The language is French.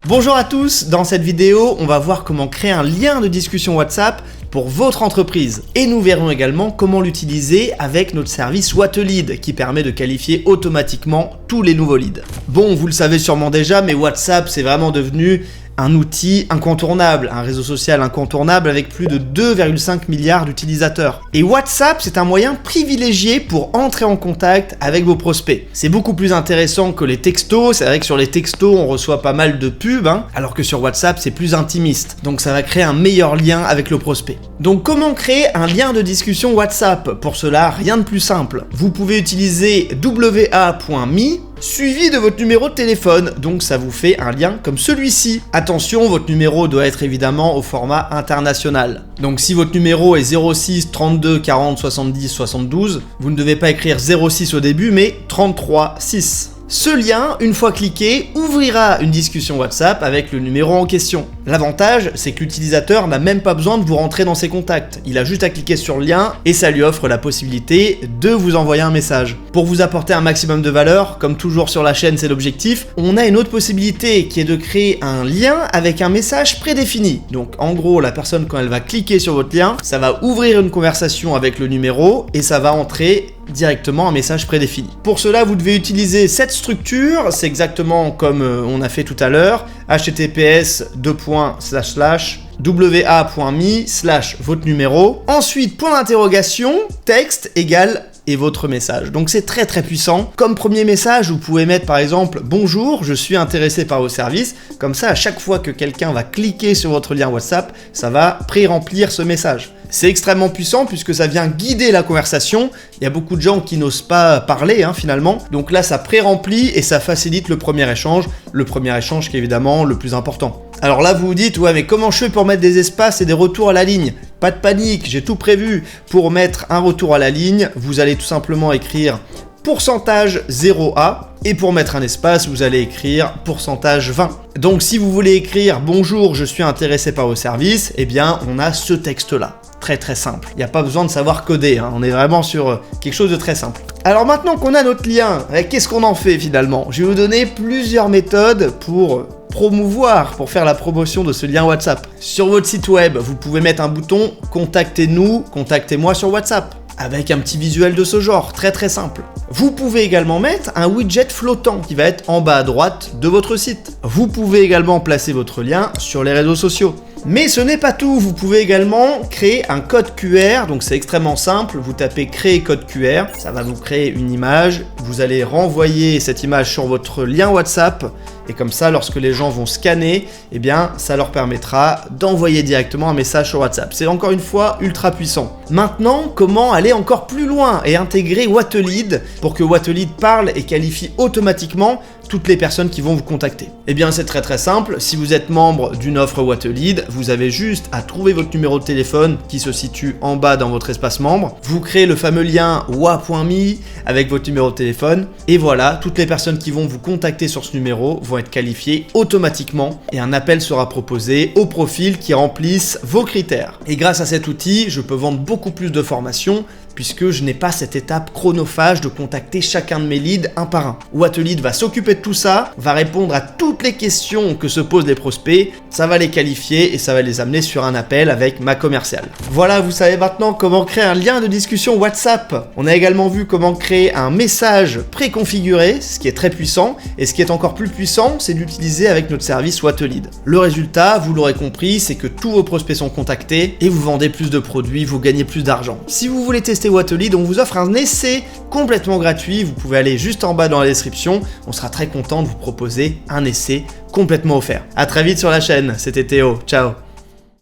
Bonjour à tous, dans cette vidéo, on va voir comment créer un lien de discussion WhatsApp pour votre entreprise. Et nous verrons également comment l'utiliser avec notre service WhatLead qui permet de qualifier automatiquement tous les nouveaux leads. Bon, vous le savez sûrement déjà, mais WhatsApp c'est vraiment devenu un outil incontournable, un réseau social incontournable avec plus de 2,5 milliards d'utilisateurs. Et WhatsApp, c'est un moyen privilégié pour entrer en contact avec vos prospects. C'est beaucoup plus intéressant que les textos, c'est vrai que sur les textos, on reçoit pas mal de pubs, alors que sur WhatsApp, c'est plus intimiste. Donc ça va créer un meilleur lien avec le prospect. Donc comment créer un lien de discussion WhatsApp? Pour cela, rien de plus simple. Vous pouvez utiliser wa.me suivi de votre numéro de téléphone, donc ça vous fait un lien comme celui-ci. Attention, votre numéro doit être évidemment au format international. Donc si votre numéro est 06 32 40 70 72, vous ne devez pas écrire 06 au début, mais 33 6. Ce lien, une fois cliqué, ouvrira une discussion WhatsApp avec le numéro en question. L'avantage, c'est que l'utilisateur n'a même pas besoin de vous rentrer dans ses contacts. Il a juste à cliquer sur le lien et ça lui offre la possibilité de vous envoyer un message. Pour vous apporter un maximum de valeur, comme toujours sur la chaîne, c'est l'objectif, on a une autre possibilité qui est de créer un lien avec un message prédéfini. Donc en gros, la personne, quand elle va cliquer sur votre lien, ça va ouvrir une conversation avec le numéro et ça va entrer directement un message prédéfini. Pour cela, vous devez utiliser cette structure, c'est exactement comme on a fait tout à l'heure, https://wa.me/votre numéro. Ensuite, point d'interrogation, texte égale et votre message. Donc c'est très puissant. Comme premier message, vous pouvez mettre par exemple « Bonjour, je suis intéressé par vos services ». Comme ça, à chaque fois que quelqu'un va cliquer sur votre lien WhatsApp, ça va pré-remplir ce message. C'est extrêmement puissant puisque ça vient guider la conversation. Il y a beaucoup de gens qui n'osent pas parler finalement. Donc là, ça pré-remplit et ça facilite le premier échange. Le premier échange qui est évidemment le plus important. Alors là, vous vous dites, ouais, mais comment je fais pour mettre des espaces et des retours à la ligne? Pas de panique, j'ai tout prévu. Pour mettre un retour à la ligne, vous allez tout simplement écrire %0A et pour mettre un espace, vous allez écrire %20. Donc si vous voulez écrire « Bonjour, je suis intéressé par vos services », eh bien, on a ce texte-là. Très simple. Il n'y a pas besoin de savoir coder, on est vraiment sur quelque chose de très simple. Alors maintenant qu'on a notre lien, qu'est-ce qu'on en fait finalement? Je vais vous donner plusieurs méthodes pour promouvoir, pour faire la promotion de ce lien WhatsApp. Sur votre site web, vous pouvez mettre un bouton « Contactez-nous, contactez-moi sur WhatsApp » avec un petit visuel de ce genre, très simple. Vous pouvez également mettre un widget flottant qui va être en bas à droite de votre site. Vous pouvez également placer votre lien sur les réseaux sociaux. Mais ce n'est pas tout, vous pouvez également créer un code QR, donc c'est extrêmement simple, vous tapez créer code QR, ça va vous créer une image, vous allez renvoyer cette image sur votre lien WhatsApp, et comme ça, lorsque les gens vont scanner, eh bien, ça leur permettra d'envoyer directement un message sur WhatsApp. C'est encore une fois ultra puissant. Maintenant, comment aller encore plus loin et intégrer WhatLead pour que WhatLead parle et qualifie automatiquement toutes les personnes qui vont vous contacter? Eh bien, c'est très simple. Si vous êtes membre d'une offre WhatLead, vous avez juste à trouver votre numéro de téléphone qui se situe en bas dans votre espace membre. Vous créez le fameux lien wa.me avec votre numéro de téléphone. Et voilà, toutes les personnes qui vont vous contacter sur ce numéro vont être qualifiées automatiquement et un appel sera proposé aux profils qui remplissent vos critères. Et grâce à cet outil, je peux vendre beaucoup plus de formations puisque je n'ai pas cette étape chronophage de contacter chacun de mes leads un par un. WhatLead va s'occuper de tout ça, va répondre à toutes les questions que se posent les prospects, ça va les qualifier et ça va les amener sur un appel avec ma commerciale. Voilà, vous savez maintenant comment créer un lien de discussion WhatsApp. On a également vu comment créer un message préconfiguré, ce qui est très puissant, et ce qui est encore plus puissant, c'est d'utiliser avec notre service WhatLead. Le résultat, vous l'aurez compris, c'est que tous vos prospects sont contactés et vous vendez plus de produits, vous gagnez plus d'argent. Si vous voulez tester WhatLead, on vous offre un essai complètement gratuit, vous pouvez aller juste en bas dans la description, on sera très content de vous proposer un essai complètement offert. À très vite sur la chaîne, c'était Théo, ciao.